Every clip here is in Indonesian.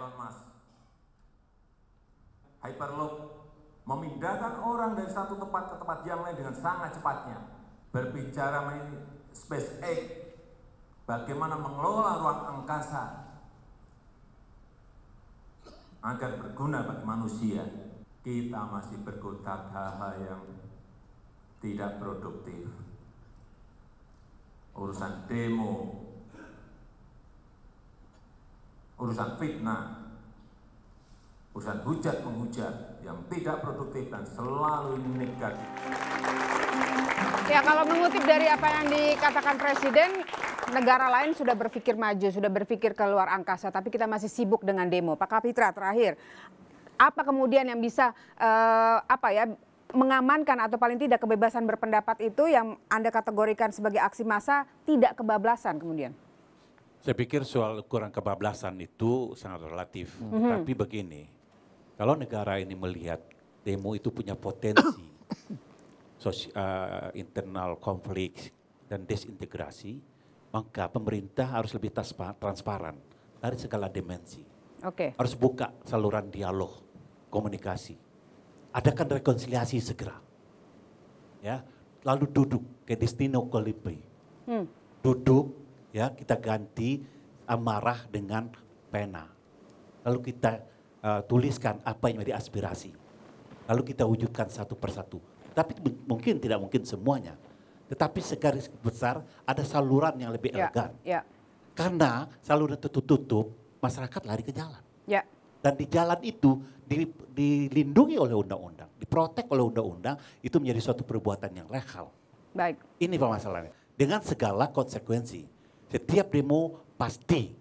Elon Musk. Hyperloop memindahkan orang dari satu tempat ke tempat yang lain dengan sangat cepatnya. Berbicara mengenai SpaceX, bagaimana mengelola ruang angkasa agar berguna bagi manusia. Kita masih berkutat hal-hal yang tidak produktif. Urusan demo, urusan fitnah, urusan hujat menghujat yang tidak produktif dan selalu negatif. Ya, kalau mengutip dari apa yang dikatakan Presiden, negara lain sudah berpikir maju, sudah berpikir keluar angkasa, tapi kita masih sibuk dengan demo. Pak Kapitra, terakhir, apa kemudian yang bisa mengamankan atau paling tidak kebebasan berpendapat itu yang Anda kategorikan sebagai aksi massa tidak kebablasan kemudian? Saya pikir soal ukuran kebablasan itu sangat relatif. Tapi begini, kalau negara ini melihat demo itu punya potensi internal konflik dan desintegrasi, maka pemerintah harus lebih transparan dari segala dimensi. Harus buka saluran dialog, komunikasi. Adakan rekonsiliasi segera. Ya, lalu duduk ke destino colibri. Duduk, ya, kita ganti amarah dengan pena. Lalu kita tuliskan apa yang menjadi aspirasi. Lalu kita wujudkan satu persatu. Tapi tidak mungkin semuanya. Tetapi segaris besar ada saluran yang lebih elegan. Karena saluran tertutup, masyarakat lari ke jalan. Dan di jalan itu dilindungi oleh undang-undang, diprotek oleh undang-undang, itu menjadi suatu perbuatan yang legal. Baik. Ini permasalahannya. Dengan segala konsekuensi. Setiap demo pasti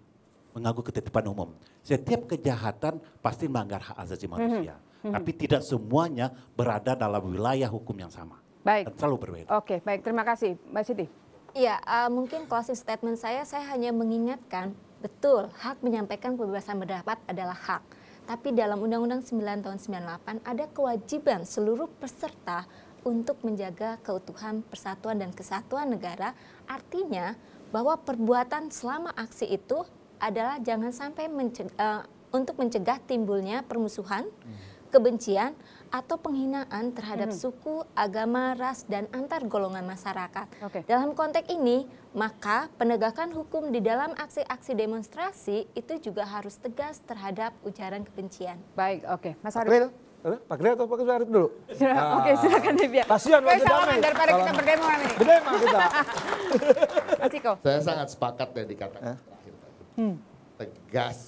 mengganggu ketertiban umum. Setiap kejahatan pasti melanggar hak asasi manusia. Tapi tidak semuanya berada dalam wilayah hukum yang sama. Baik. Dan selalu berbeda. Oke, baik. Terima kasih, Mbak Siti. Iya, mungkin closing statement saya hanya mengingatkan, betul, hak menyampaikan kebebasan pendapat adalah hak. Tapi dalam Undang-Undang 9 tahun 98 ada kewajiban seluruh peserta untuk menjaga keutuhan, persatuan, dan kesatuan negara. Artinya bahwa perbuatan selama aksi itu adalah jangan sampai untuk mencegah timbulnya permusuhan, kebencian, atau penghinaan terhadap suku, agama, ras, dan antar golongan masyarakat. Dalam konteks ini, maka penegakan hukum di dalam aksi-aksi demonstrasi itu juga harus tegas terhadap ujaran kebencian. Baik, oke. Mas Arief. Pak Gria atau Pak Arief dulu? Oke, silakan Devia. Kasihan waktu salaman damai. daripada kita berdemo ini. Berdemo kita. Mas Iko. Saya sangat sepakat ya dikatakan terakhir tadi. Tegas.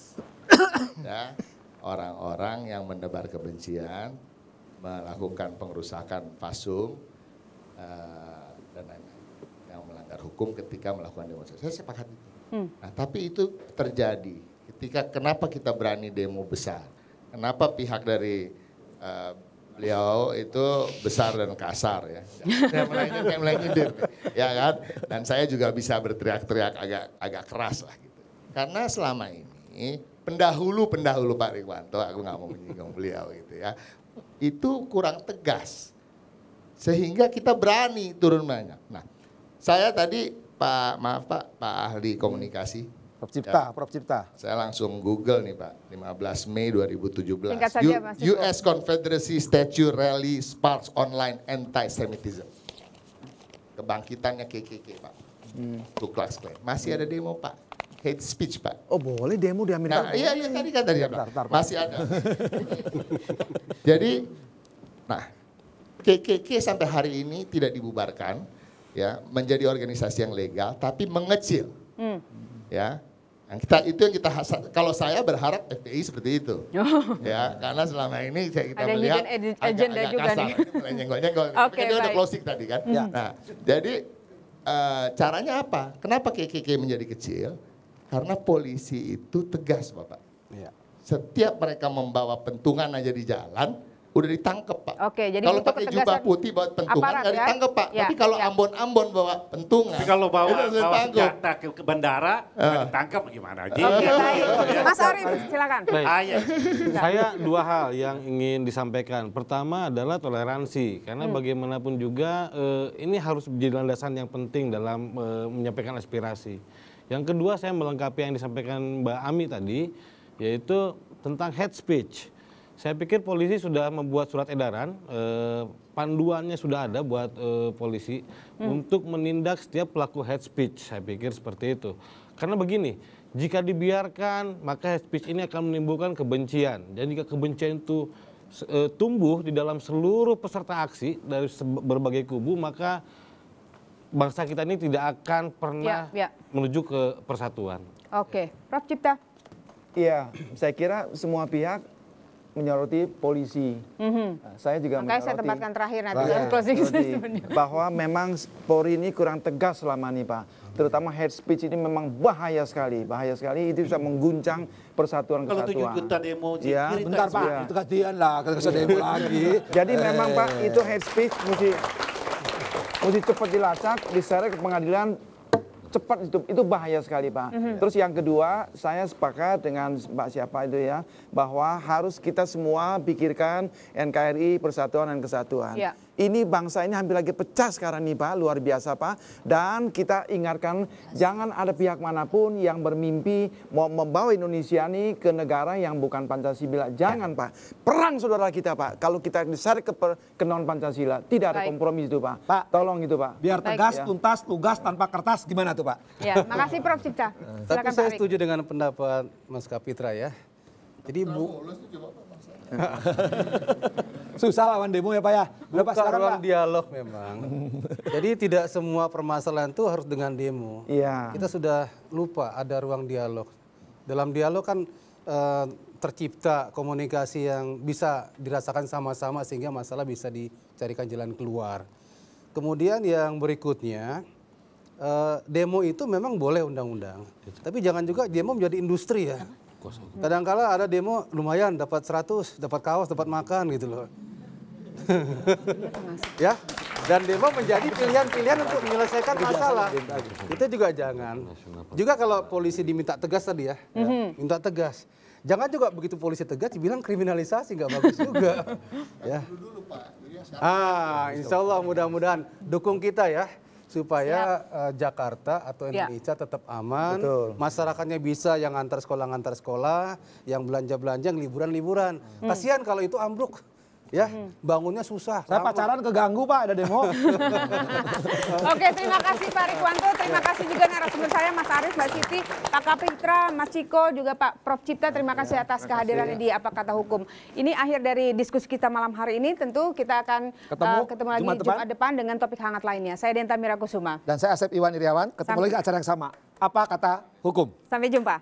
Ya, orang-orang yang menebar kebencian, melakukan pengerusakan fasum, dan lain-lain, yang melanggar hukum ketika melakukan demonstrasi. Saya sepakat itu. Nah, tapi itu terjadi ketika kenapa kita berani demo besar? Kenapa pihak dari beliau itu besar dan kasar ya, mulai nyindir, ya kan? Dan saya juga bisa berteriak-teriak agak keras lah gitu. Karena selama ini pendahulu Pak Rikwanto, aku nggak mau menyinggung beliau gitu ya, itu kurang tegas sehingga kita berani turun banyak. Nah, saya tadi Pak ahli komunikasi. Prof Cipta. Saya langsung Google nih Pak, 15 Mei 2017. Singkat saja, Mas Iko. US Confederacy Statue Rally Sparks Online Anti-Semitism. Kebangkitannya KKK Pak. Ku Klux Klan. Masih ada demo Pak. Hate speech Pak. Oh boleh demo di Amerika? Nah, iya tadi kan tadi Pak. Masih ada. Jadi, nah KKK sampai hari ini tidak dibubarkan, ya, menjadi organisasi yang legal, tapi mengecil, ya. Yang kita kalau saya berharap FPI seperti itu, ya, karena selama ini kita ada melihat agenda agak juga kasar, nih. nyenggol-nyenggol. Oke, Kita udah baik. closing tadi kan. Nah, jadi caranya apa? Kenapa KKK menjadi kecil? Karena polisi itu tegas, Bapak. Setiap mereka membawa pentungan aja di jalan, udah ditangkep Pak. Oke, jadi kalau butuh pakai jubah ketegasan putih bawa pentungan aparat, nggak ya? ditangkep Pak. Ya, Tapi kalau ya. Ambon-Ambon bawa pentungan, Tapi kalau bawa itu ditangkep. senjata ke bandara, nggak ditangkap gimana? Oke, baik. Mas Arief, silakan. Baik. Ayah. Saya dua hal yang ingin disampaikan. Pertama adalah toleransi, karena bagaimanapun juga ini harus menjadi landasan yang penting dalam menyampaikan aspirasi. Yang kedua, saya melengkapi yang disampaikan Mbak Ami tadi, yaitu tentang hate speech. Saya pikir polisi sudah membuat surat edaran, panduannya sudah ada buat polisi untuk menindak setiap pelaku hate speech. Saya pikir seperti itu. Karena begini, jika dibiarkan maka hate speech ini akan menimbulkan kebencian. Dan jika kebencian itu tumbuh di dalam seluruh peserta aksi dari berbagai kubu, maka bangsa kita ini tidak akan pernah menuju ke persatuan. Oke, Prof. Cipta. Iya, saya kira semua pihak menyoroti polisi. Nah, saya juga makanya saya tempatkan terakhir nanti dalam closing statement. Bahwa memang Polri ini kurang tegas selama ini, Pak. Terutama hate speech ini memang bahaya sekali itu bisa mengguncang persatuan kesatuan. Kalau 7 juta demo, ya, bentar Pak, itu kasihan lah kalau demo lagi. Jadi memang Pak, itu hate speech mesti cepat dilacak, diseret ke pengadilan cepat, itu bahaya sekali Pak. Terus yang kedua, saya sepakat dengan Mbak siapa itu ya, bahwa harus kita semua pikirkan NKRI, Persatuan dan Kesatuan. Ya. Ini bangsa ini hampir lagi pecah sekarang nih Pak, luar biasa Pak. Dan kita ingatkan, jangan ada pihak manapun yang bermimpi mau membawa Indonesia ini ke negara yang bukan Pancasila. Jangan Pak. Perang saudara kita Pak. Kalau kita diseret ke non Pancasila, tidak ada kompromi itu Pak. Pak, tolong itu Pak. Biar tegas, tuntas, tugas tanpa kertas, gimana tuh Pak? Ya, makasih Prof. Cipta. Tapi saya setuju dengan pendapat Mas Kapitra ya. Jadi susah lawan demo ya Pak ya. Bukan ruang dialog memang. Jadi tidak semua permasalahan itu harus dengan demo. Iya. Kita sudah lupa ada ruang dialog. Dalam dialog kan tercipta komunikasi yang bisa dirasakan sama-sama sehingga masalah bisa dicarikan jalan keluar. Kemudian yang berikutnya, demo itu memang boleh undang-undang. Tapi jangan juga demo menjadi industri ya. Kadang-kala ada demo lumayan dapat 100, dapat kaos, dapat makan gitu loh. Ya, dan demo menjadi pilihan-pilihan untuk menyelesaikan masalah. Itu juga jangan. Juga kalau polisi diminta tegas tadi ya, minta tegas. Jangan juga begitu polisi tegas dibilang kriminalisasi, nggak bagus juga. Ya. Insya Allah mudah-mudahan dukung kita ya. Supaya Jakarta atau Indonesia tetap aman, masyarakatnya bisa yang antar sekolah, yang belanja-belanja, yang liburan-liburan. Kasihan kalau itu ambruk, ya bangunnya susah. Saya pacaran keganggu Pak, ada demo. Oke, terima kasih Pak Rikwanto, terima kasih juga narasumber saya Mas Arief, Mbak Siti, Pak Kapitra, Mas Ciko, juga Pak Prof. Cipta. Terima kasih atas kehadirannya di Apa Kata Hukum. Ini akhir dari diskusi kita malam hari ini. Tentu kita akan ketemu lagi Jumat depan dengan topik hangat lainnya. Saya Denta Mirakusuma. Dan saya Asep Iwan Iriawan. Ketemu lagi acara yang sama. Apa Kata Hukum. Sampai jumpa.